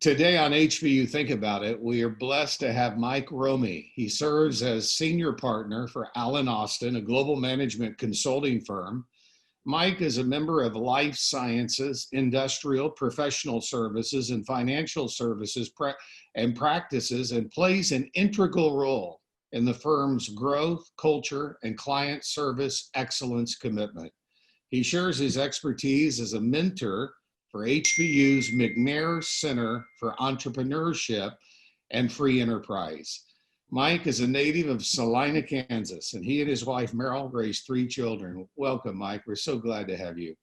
Today on HBU Think About It, we are blessed to have Mike Romey. He serves as senior partner for Allen Austin, a global management consulting firm. Mike is a member of life sciences, industrial, professional services, and financial services and practices, and plays an integral role in the firm's growth, culture, and client service excellence commitment. He shares his expertise as a mentor for HBU's McNair Center for Entrepreneurship and Free Enterprise. Mike is a native of Salina, Kansas, and he and his wife, Merrill, raised 3 children. Welcome, Mike. We're so glad to have you.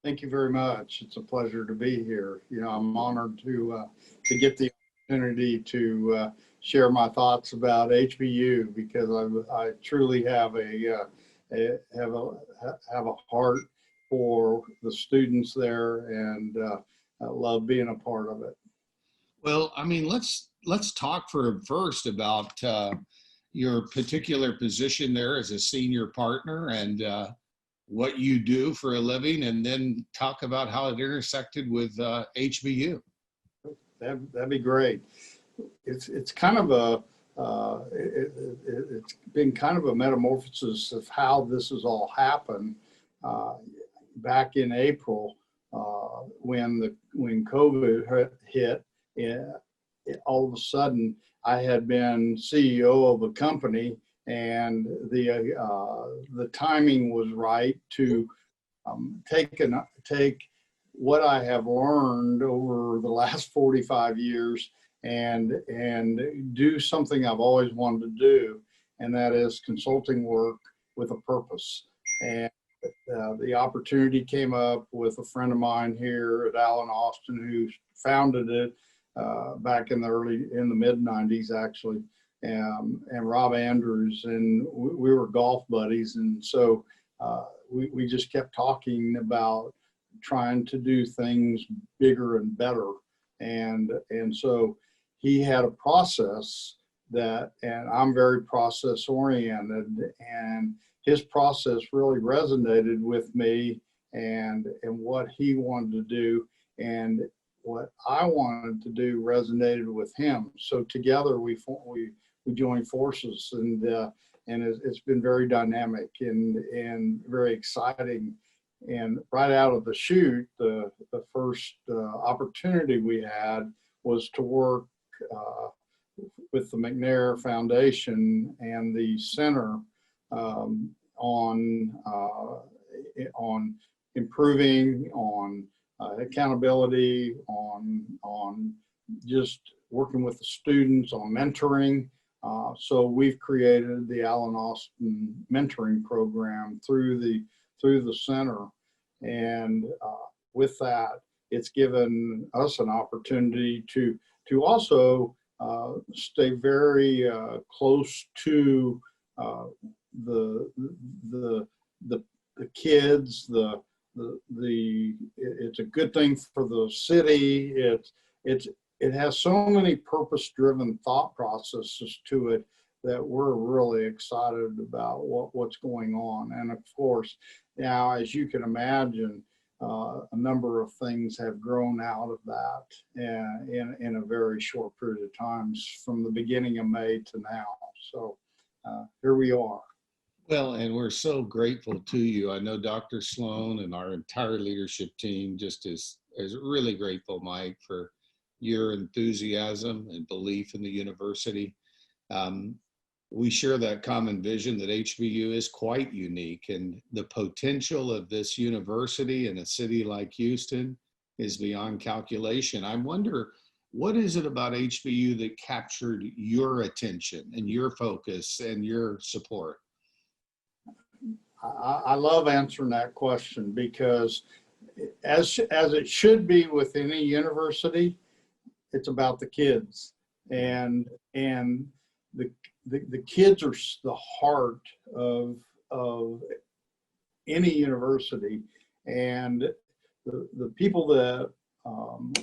Thank you very much. It's a pleasure to be here. I'm honored to get the opportunity to share my thoughts about HBU because I truly have a heart for the students there, and I love being a part of it. Well, I mean, let's talk first about your particular position there as a senior partner and what you do for a living, and then talk about how it intersected with HBU. That'd be great. It's kind of it's been kind of a metamorphosis of how this has all happened. Back in April, when COVID hit, all of a sudden I had been CEO of a company, and the timing was right to take what I have learned over the last 45 years and do something I've always wanted to do, and that is consulting work with a purpose. And the opportunity came up with a friend of mine here at Allen Austin who founded it back in the mid 90s actually, and Rob Andrews, and we were golf buddies, and so we just kept talking about trying to do things bigger and better, and so he had a process and I'm very process oriented, and his process really resonated with me and what he wanted to do, and what I wanted to do resonated with him. So together we joined forces, and it's been very dynamic and very exciting. And right out of the chute, the first opportunity we had was to work with the McNair Foundation and the center on improving, on accountability, on just working with the students, on mentoring. So we've created the Allen Austin mentoring program through the center, and with that, it's given us an opportunity to also stay very close to the kids. It's a good thing for the city. It has so many purpose-driven thought processes to it that we're really excited about what's going on. And of course, now, as you can imagine, a number of things have grown out of that in a very short period of time, from the beginning of May to now. So here we are. Well, and we're so grateful to you. I know Dr. Sloan and our entire leadership team just is really grateful, Mike, for your enthusiasm and belief in the university. We share that common vision that HBU is quite unique, and the potential of this university in a city like Houston is beyond calculation. I wonder, what is it about HBU that captured your attention and your focus and your support? I love answering that question, because as it should be with any university, it's about the kids, and the kids are the heart of any university, and the people that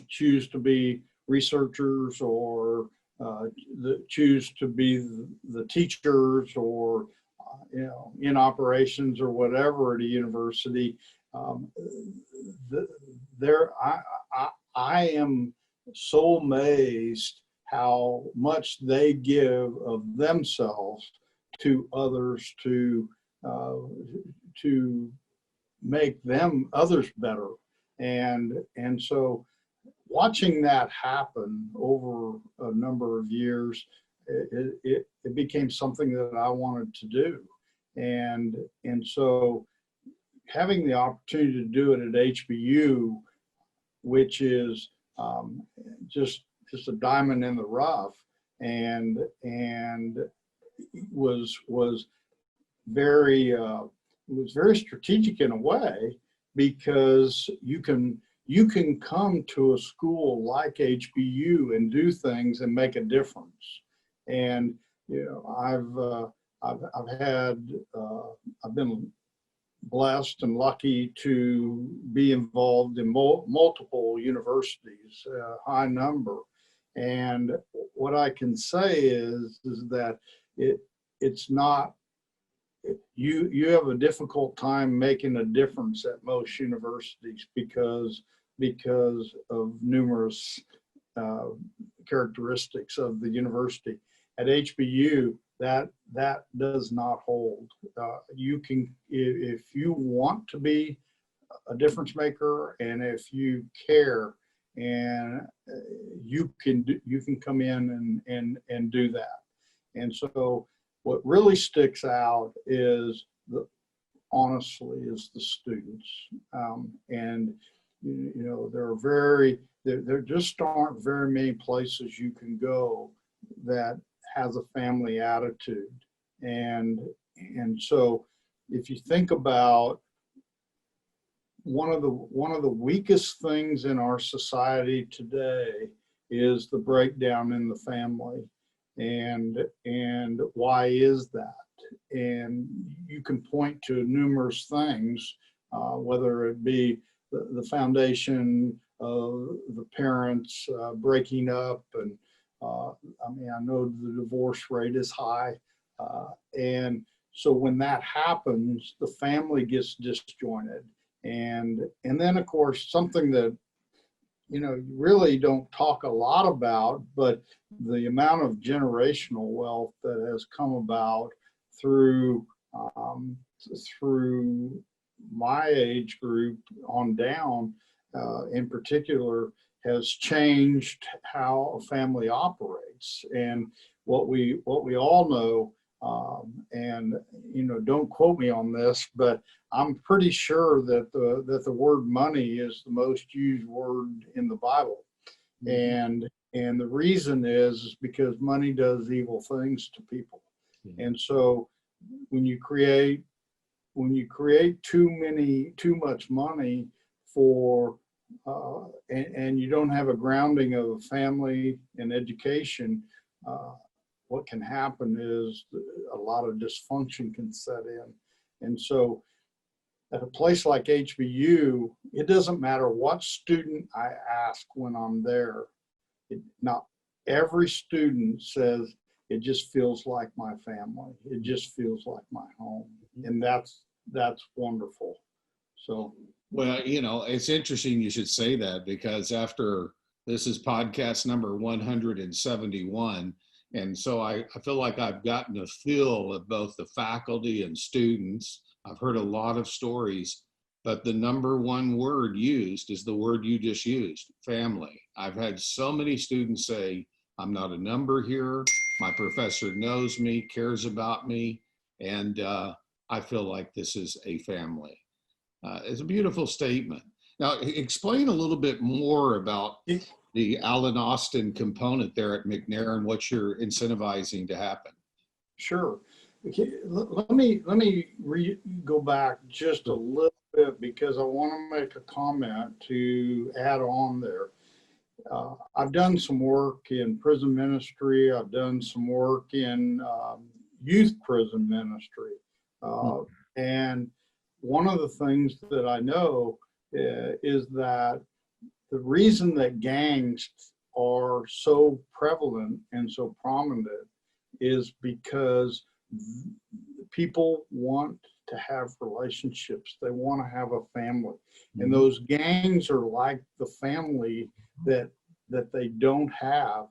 choose to be researchers, or that choose to be the teachers, or in operations or whatever at a university, I am so amazed how much they give of themselves to others uh, to make others better. And so watching that happen over a number of years, it became something that I wanted to do. And so having the opportunity to do it at HBU, which is just a diamond in the rough, and was very strategic in a way, because you can come to a school like HBU and do things and make a difference. And I've been blessed and lucky to be involved in multiple universities, high number. And what I can say is that it's not, you have a difficult time making a difference at most universities because of numerous characteristics of the university. At HBU, that does not hold. You can, if you want to be a difference maker, and if you care, and you can come in and do that. And so what really sticks out is honestly is the students. And there just aren't very many places you can go that has a family attitude. And so if you think about one of the weakest things in our society today is the breakdown in the family. And why is that? And you can point to numerous things, whether it be the foundation of the parents breaking up, and I know the divorce rate is high, and so when that happens, the family gets disjointed, and then of course something that you really don't talk a lot about, but the amount of generational wealth that has come about through my age group on down, in particular, has changed how a family operates. And what we all know, and don't quote me on this, but I'm pretty sure that the word money is the most used word in the Bible. And the reason is because money does evil things to people. And so when you create too much money for and you don't have a grounding of a family and education, what can happen is a lot of dysfunction can set in. And so at a place like HBU, it doesn't matter what student I ask when I'm there. Not every student says, it just feels like my family. It just feels like my home. And that's wonderful. So. Well, it's interesting you should say that, because this is podcast number 171. And so I feel like I've gotten a feel of both the faculty and students. I've heard a lot of stories, but the number one word used is the word you just used, family. I've had so many students say, I'm not a number here. My professor knows me, cares about me, and I feel like this is a family. It's a beautiful statement. Now, explain a little bit more about the Allen Austin component there at McNair and what you're incentivizing to happen. Sure. Okay, let me go back just a little bit, because I want to make a comment to add on there. I've done some work in prison ministry. I've done some work in youth prison ministry. And one of the things that I know is that the reason that gangs are so prevalent and so prominent is because people want to have relationships. They want to have a family. And those gangs are like the family that that they don't have,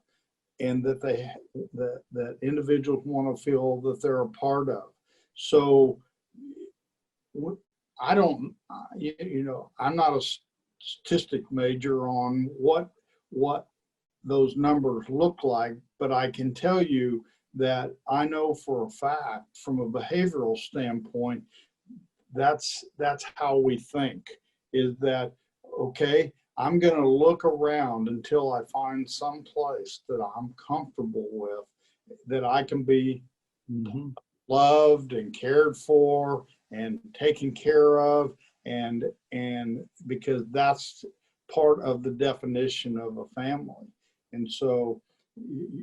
and that that individuals want to feel that they're a part of. So I don't, I'm not a statistic major on what those numbers look like, but I can tell you that I know for a fact, from a behavioral standpoint, that's how we think, is that, okay, I'm going to look around until I find some place that I'm comfortable with, that I can be loved and cared for and taken care of, and because that's part of the definition of a family. And so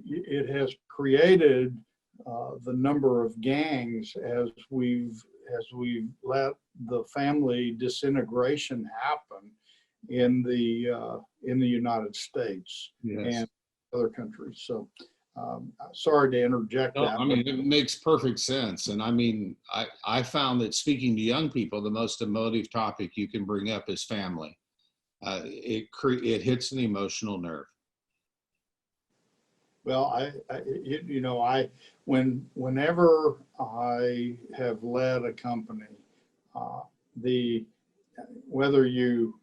it has created the number of gangs as we've let the family disintegration happen in the United States and other countries. So sorry to interject that. I mean, it makes perfect sense. And I mean, I found that speaking to young people, the most emotive topic you can bring up is family. It hits an emotional nerve. Well, whenever I have led a company, whether you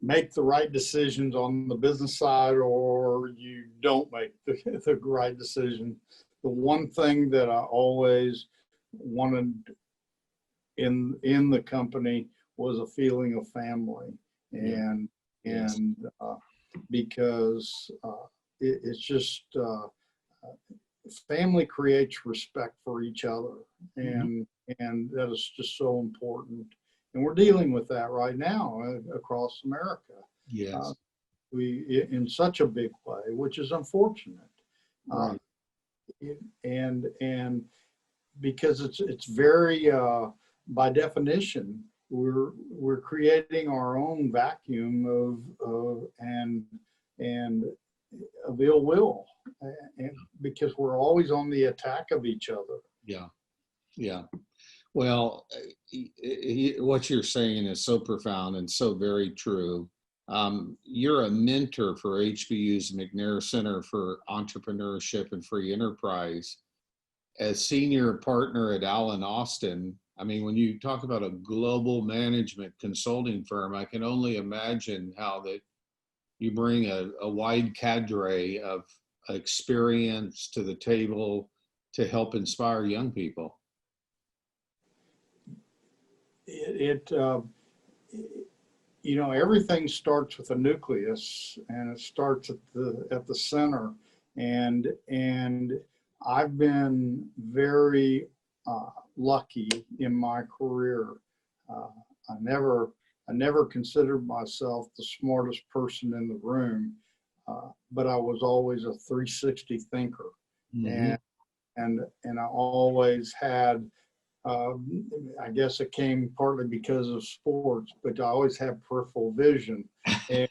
make the right decisions on the business side or you don't make the right decision, the one thing that I always wanted in the company was a feeling of family, and because it's just family creates respect for each other, and that is just so important. And we're dealing with that right now across America. Yes. We in such a big way, which is unfortunate. Right. And because it's very by definition, we're creating our own vacuum of ill will, and because we're always on the attack of each other. Yeah. Well, what you're saying is so profound and so very true. You're a mentor for HBU's McNair Center for Entrepreneurship and Free Enterprise. As senior partner at Allen Austin, I mean, when you talk about a global management consulting firm, I can only imagine how that you bring a wide cadre of experience to the table to help inspire young people. Everything starts with a nucleus, and it starts at the center, and I've been very lucky in my career. I never considered myself the smartest person in the room, but I was always a 360 thinker, and I always had. I guess it came partly because of sports, but I always had peripheral vision, and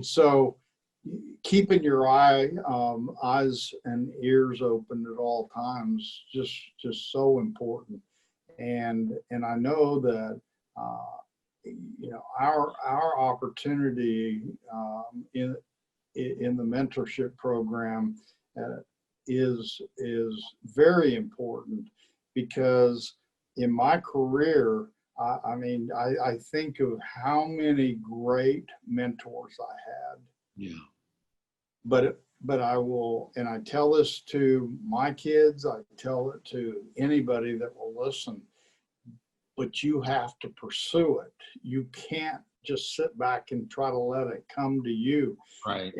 so keeping your eyes and ears open at all times just so important. And I know that our opportunity in the mentorship program is very important, because in my career, I think of how many great mentors I had. Yeah. But I will, and I tell this to my kids, I tell it to anybody that will listen, but you have to pursue it. You can't just sit back and try to let it come to you. Right.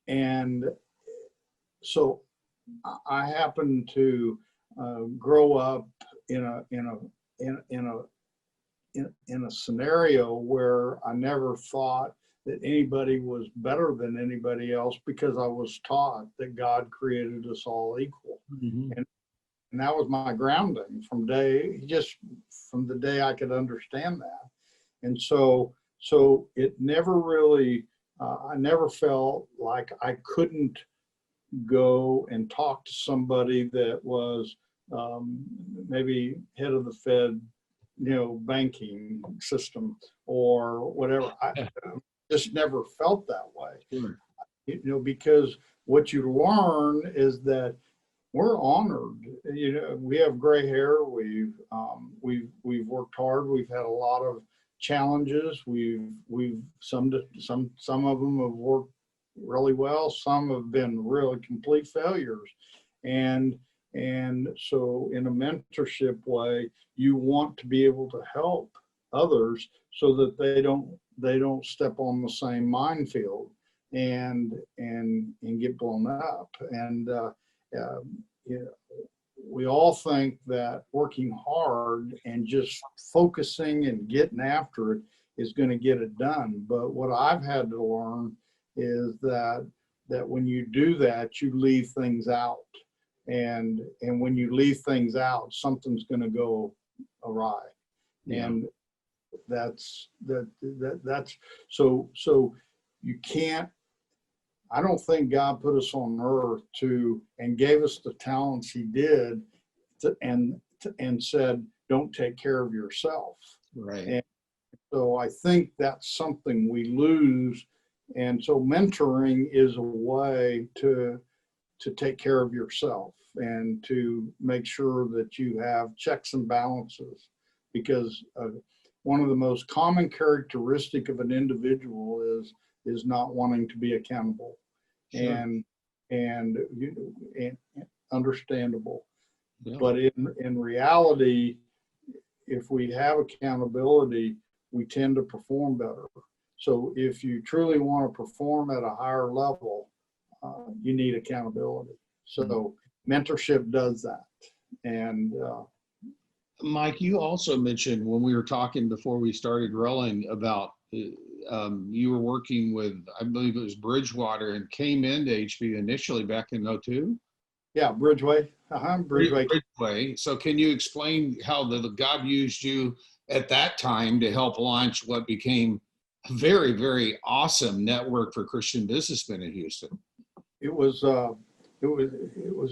And so I happen to grow up in a scenario where I never thought that anybody was better than anybody else, because I was taught that God created us all equal, and that was my grounding from the day I could understand that. And so it never really, I never felt like I couldn't go and talk to somebody that was maybe head of the Fed, banking system or whatever. just never felt that way. Sure. You know, because what you learn is that we're honored. You know, we have gray hair. We've worked hard. We've had a lot of challenges. Some of them have worked really well. Some have been really complete failures. And so in a mentorship way, you want to be able to help others so that they don't step on the same minefield and get blown up. And you know, we all think that working hard and just focusing and getting after it is going to get it done. But what I've had to learn is that when you do that, you leave things out. And when you leave things out, something's going to go awry. Yeah. And that's so you can't. I don't think God put us on earth and gave us the talents he did and said, don't take care of yourself. Right. And so I think that's something we lose. And so mentoring is a way to take care of yourself and to make sure that you have checks and balances, because one of the most common characteristic of an individual is not wanting to be accountable. Sure. and understandable. Yeah. But in reality, if we have accountability, we tend to perform better. So if you truly want to perform at a higher level, you need accountability. So mentorship does that. And Mike, you also mentioned when we were talking before we started rolling about you were working with, I believe it was Bridgewater, and came into HBU initially back in 2002. Yeah, Bridgeway. Bridgeway. So can you explain how the God used you at that time to help launch what became a very, very awesome network for Christian businessmen in Houston? It was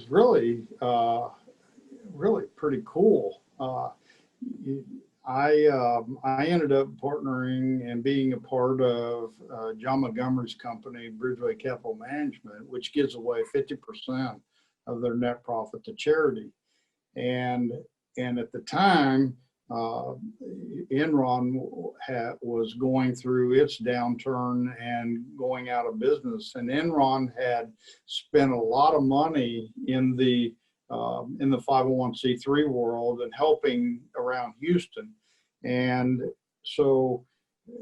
really really pretty cool. I ended up partnering and being a part of John Montgomery's company, Bridgeway Capital Management, which gives away 50% of their net profit to charity. And at the time, Enron was going through its downturn and going out of business. And Enron had spent a lot of money in the 501c3 world and helping around Houston. And so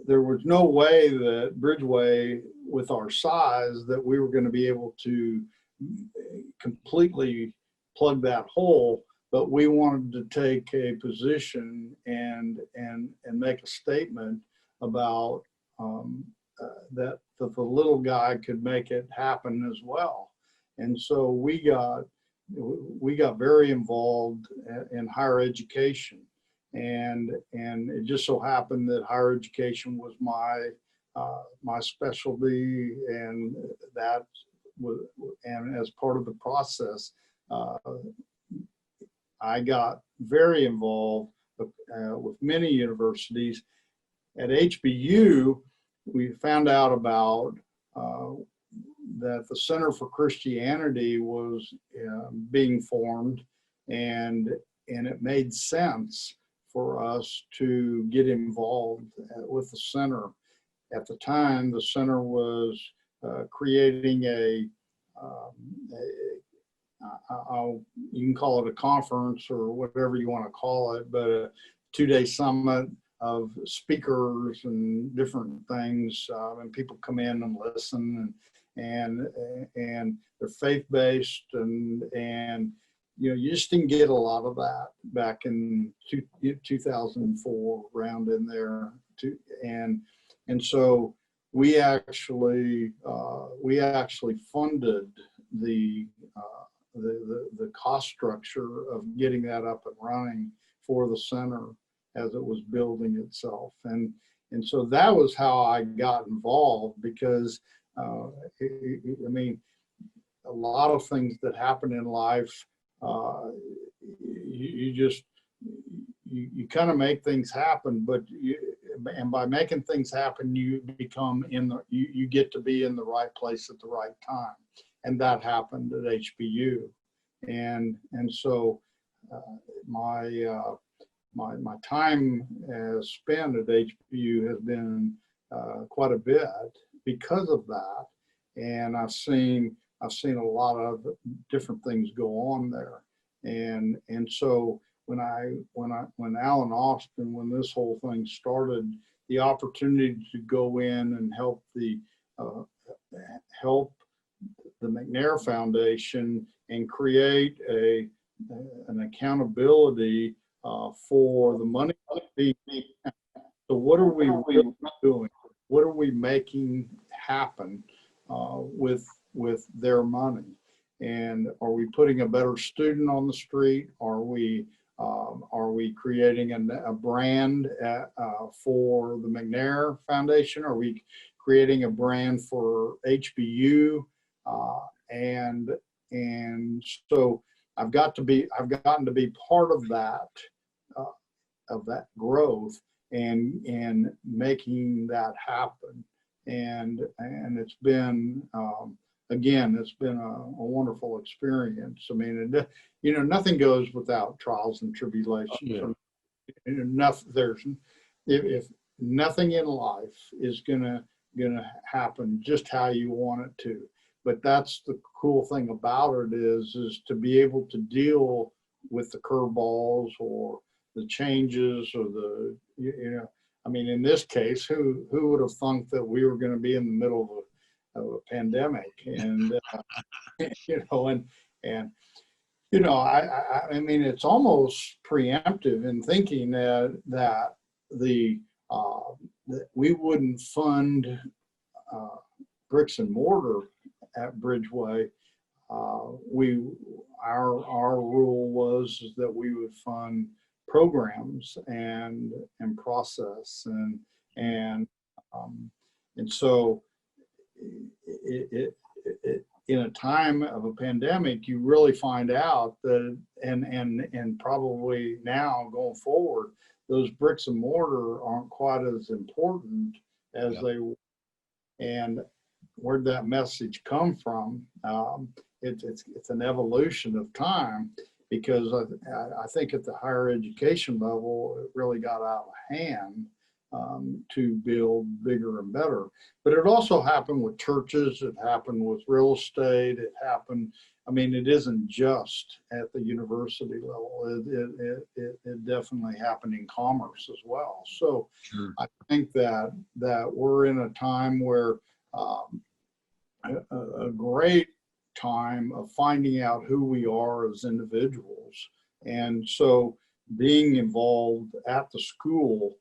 there was no way that Bridgeway, with our size, that we were going to be able to completely plug that hole. But we wanted to take a position and make a statement about that the little guy could make it happen as well. And so we got very involved in higher education, and it just so happened that higher education was my specialty, and that was, and as part of the process, I got very involved with many universities. At HBU, we found out about that the Center for Christianity was being formed, and it made sense for us to get involved with the center. At the time, the center was creating you can call it a conference or whatever you want to call it, but a 2-day summit of speakers and different things, and people come in and listen, and they're faith-based, and you just didn't get a lot of that back in 2004, around in there, and so we actually funded the cost structure of getting that up and running for the center as it was building itself. And so that was how I got involved, because I mean, a lot of things that happen in life, you kind of make things happen, but I and by making things happen, you become you get to be in the right place at the right time. And that happened at HBU. And so my time spent at HBU has been quite a bit because of that. And I've seen a lot of different things go on there. And so when Alan Austin, when this whole thing started, the opportunity to go in and help the McNair Foundation and create an accountability for the money. So what are we really doing? What are we making happen with their money? And are we putting a better student on the street? Are we creating a brand for the McNair Foundation? Are we creating a brand for HBU? And so I've gotten to be part of that growth and making that happen. And it's been again, it's been a wonderful experience. I mean, nothing goes without trials and tribulations. If nothing in life is gonna happen just how you want it to. But that's the cool thing about it is to be able to deal with the curveballs or the changes or I mean, in this case, who would have thunk that we were going to be in the middle of a pandemic? And I mean, it's almost preemptive in thinking that we wouldn't fund bricks and mortar at Bridgeway. Our rule was that we would fund programs and process and so it in a time of a pandemic, you really find out that and probably now going forward, those bricks and mortar aren't quite as important as they were. And where'd that message come from? It's an evolution of time, because I think at the higher education level, it really got out of hand to build bigger and better. But it also happened with churches, it happened with real estate, it happened, I mean, it isn't just at the university level, it definitely happened in commerce as well. So sure. I think that we're in a time where a great time of finding out who we are as individuals. And so being involved at the school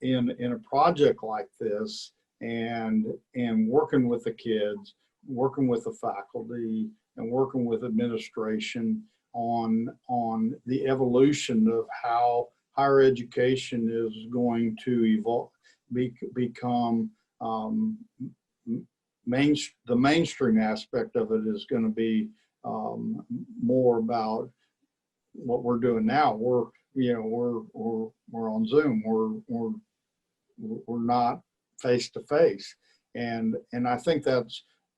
in a project like this and working with the kids, working with the faculty, and working with administration on the evolution of how higher education is going to evolve, become the mainstream aspect of it is going to be more about what we're doing now. We're on Zoom. We're not face to face, and I think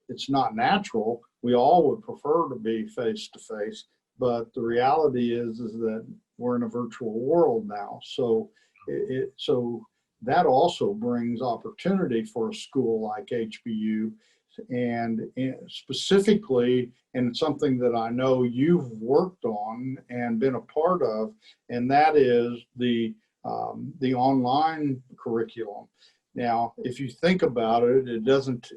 it's not natural. We all would prefer to be face to face, but the reality is that we're in a virtual world now. So so that also brings opportunity for a school like HBU, and specifically, and something that I know you've worked on and been a part of, and that is the online curriculum. Now, if you think about it, it doesn't,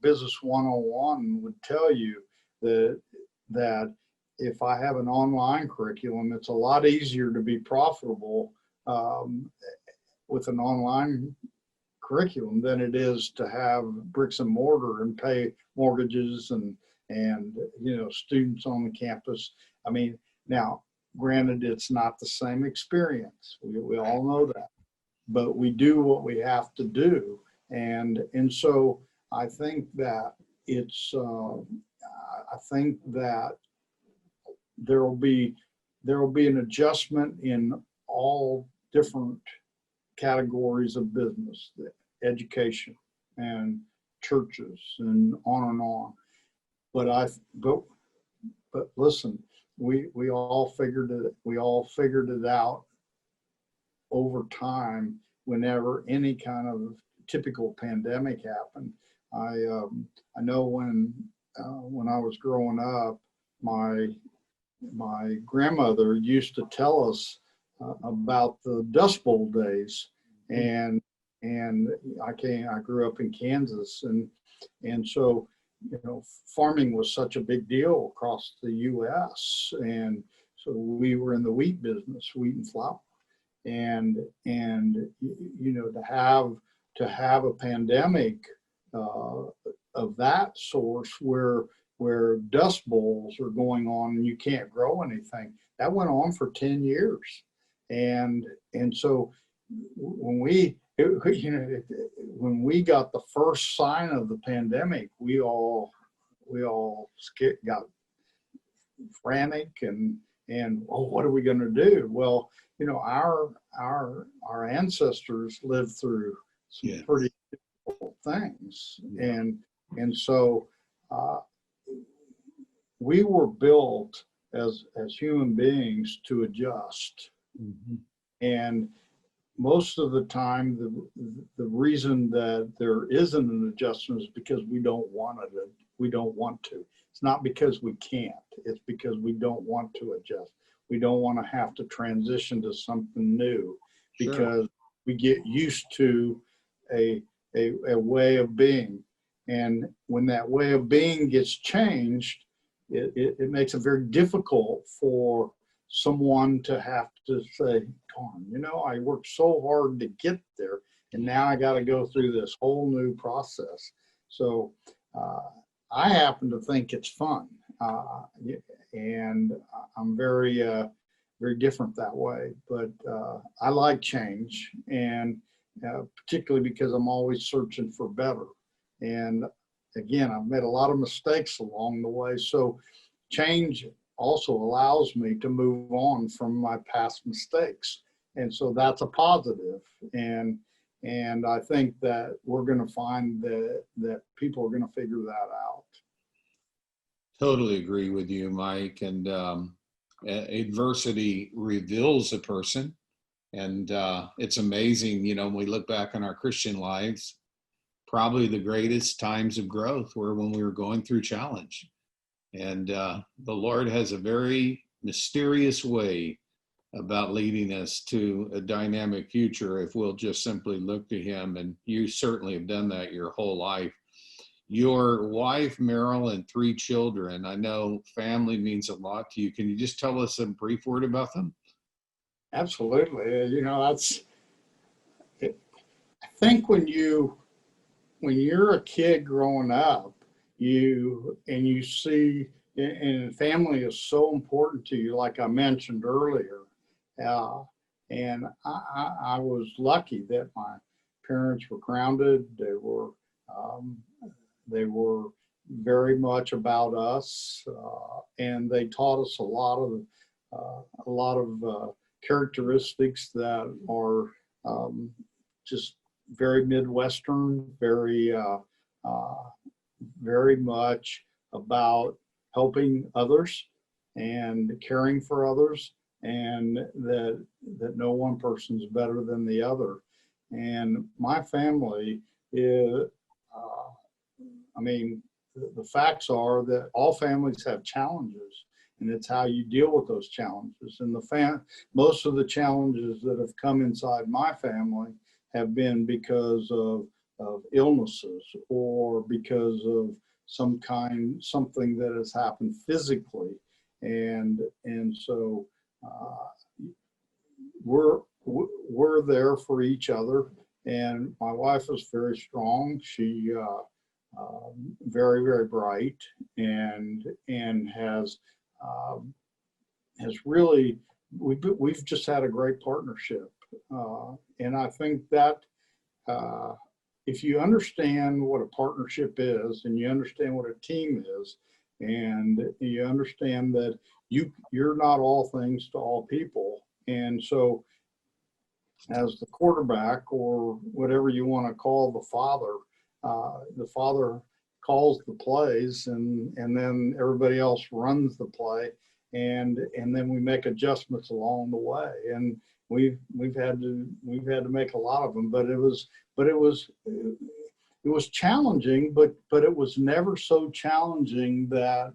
Business 101 would tell you that if I have an online curriculum, it's a lot easier to be profitable with an online curriculum than it is to have bricks and mortar and pay mortgages and students on the campus. I mean, now, granted, it's not the same experience. We all know that, but we do what we have to do, and so I think that I think that there will be an adjustment in all different categories of business, the education and churches and on and on. But listen, we all figured it out over time. Whenever any kind of typical pandemic happened, I know when I was growing up, my grandmother used to tell us about the Dust Bowl days, and I grew up in Kansas, and so farming was such a big deal across the U.S., and so we were in the wheat business, wheat and flour, and to have a pandemic of that source where dust bowls are going on and you can't grow anything, that went on for 10 years, and so when we got the first sign of the pandemic, we all got frantic and what are we going to do? Well, our ancestors lived through some pretty difficult things, and so we were built as human beings to adjust. Mm-hmm. And most of the time, the reason that there isn't an adjustment is because we don't want it. We don't want to. It's not because we can't. It's because we don't want to adjust. We don't want to have to transition to something new because we get used to a way of being. And when that way of being gets changed, it makes it very difficult for someone to have to say, darn, I worked so hard to get there, and now I got to go through this whole new process. So I happen to think it's fun, and I'm very different that way. But I like change, and particularly because I'm always searching for better. And again, I've made a lot of mistakes along the way. So change also allows me to move on from my past mistakes. And so that's a positive. And I think that we're going to find that people are going to figure that out. Totally agree with you, Mike. And adversity reveals a person. And it's amazing, when we look back on our Christian lives, probably the greatest times of growth were when we were going through challenge. And the Lord has a very mysterious way about leading us to a dynamic future if we'll just simply look to Him. And you certainly have done that your whole life. Your wife, Merrill, and 3 children, I know family means a lot to you. Can you just tell us a brief word about them? Absolutely. I think when you're a kid growing up, you see, and family is so important to you, like I mentioned earlier. And I was lucky that my parents were grounded. They were very much about us, and they taught us a lot of characteristics that are just very Midwestern, very much about helping others and caring for others, and that no one person's better than the other. And my family is, the facts are that all families have challenges, and it's how you deal with those challenges. And most of the challenges that have come inside my family have been because of illnesses or because of something that has happened physically, and so we're there for each other. And my wife is very strong. She very, very bright, and has really, we've just had a great partnership, and I think that if you understand what a partnership is, and you understand what a team is, and you understand that you're not all things to all people, and so as the quarterback, or whatever you want to call the father. The father calls the plays, and then everybody else runs the play, and then we make adjustments along the way. And we've had to make a lot of them, but it was challenging, but it was never so challenging that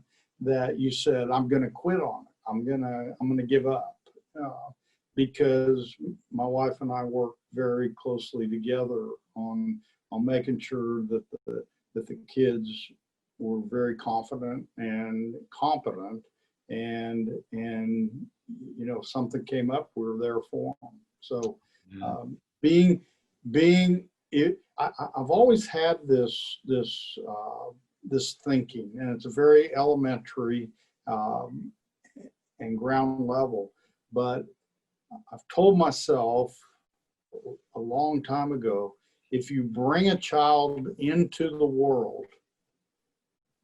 you said, I'm going to quit on it. I'm going to give up. Because my wife and I work very closely together on making sure that the kids were very confident and competent, and if something came up, we were there for them. So being it, I've always had this thinking, and it's a very elementary and ground level, but I've told myself a long time ago, if you bring a child into the world,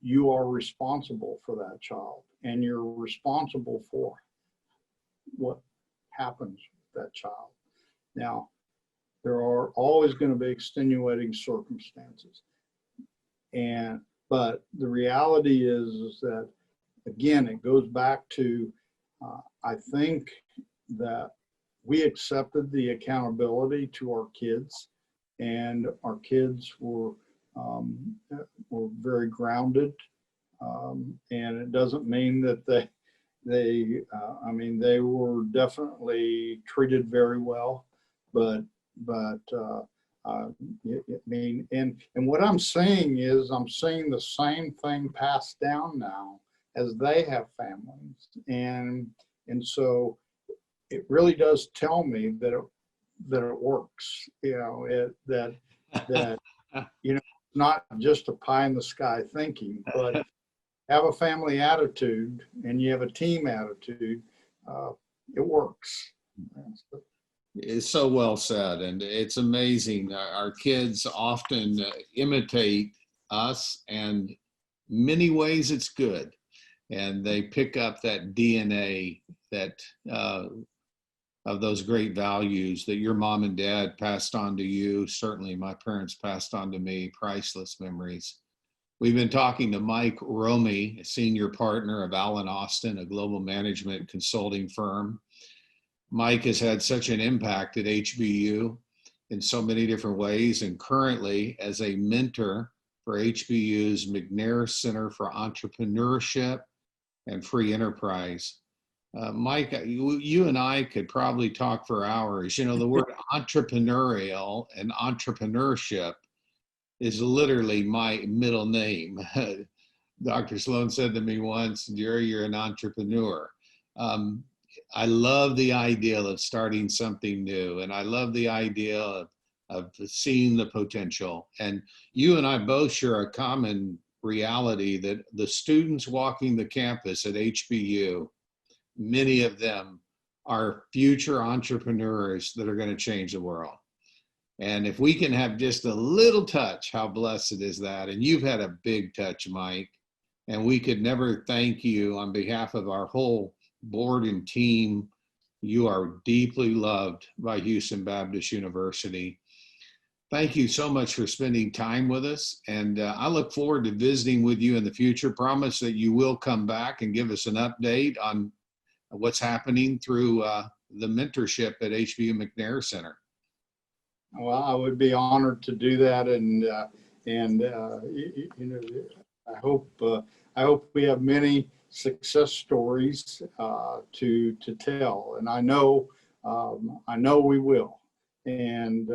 you are responsible for that child, and you're responsible for what happens with that child. Now, there are always going to be extenuating circumstances, but the reality is that, again, it goes back to I think that we accepted the accountability to our kids, and our kids were very grounded, and it doesn't mean that they were definitely treated very well, but and what I'm saying is, I'm seeing the same thing passed down now as they have families, and so it really does tell me that it works. That not just a pie in the sky thinking, but have a family attitude and you have a team attitude. It works. It's so well said, and it's amazing. Our kids often imitate us, and many ways it's good, and they pick up that DNA that of those great values that your mom and dad passed on to you. Certainly my parents passed on to me, priceless memories. We've been talking to Mike Romey, a senior partner of Allen Austin, a global management consulting firm. Mike has had such an impact at HBU in so many different ways, and currently as a mentor for HBU's McNair Center for Entrepreneurship and Free Enterprise. Mike, you and I could probably talk for hours. The word entrepreneurial and entrepreneurship is literally my middle name. Dr. Sloan said to me once, Jerry, you're an entrepreneur. I love the idea of starting something new, and I love the idea of seeing the potential. And you and I both share a common reality that the students walking the campus at HBU, many of them are future entrepreneurs that are going to change the world. And if we can have just a little touch, how blessed is that? And you've had a big touch, Mike, and we could never thank you on behalf of our whole board and team. You are deeply loved by Houston Baptist University. Thank you so much for spending time with us. And I look forward to visiting with you in the future. Promise that you will come back and give us an update on what's happening through the mentorship at HBU McNair Center. Well, I would be honored to do that, and I hope we have many success stories to tell, and I know we will, and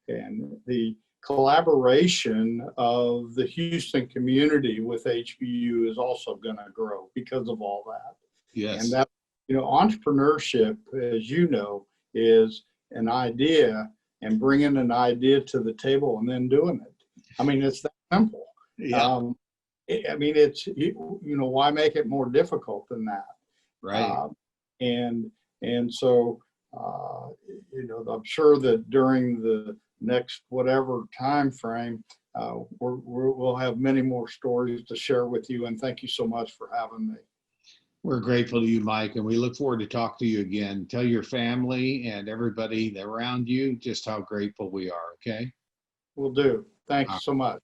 the collaboration of the Houston community with HBU is also going to grow because of all that. Yes, and that entrepreneurship, as you know, is an idea and bringing an idea to the table and then doing it. I mean, it's that simple. Yeah. It's, why make it more difficult than that? Right. And so, I'm sure that during the next whatever time frame, we'll have many more stories to share with you. And thank you so much for having me. We're grateful to you, Mike, and we look forward to talk to you again. Tell your family and everybody around you just how grateful we are, okay? Will do. Thank you so much.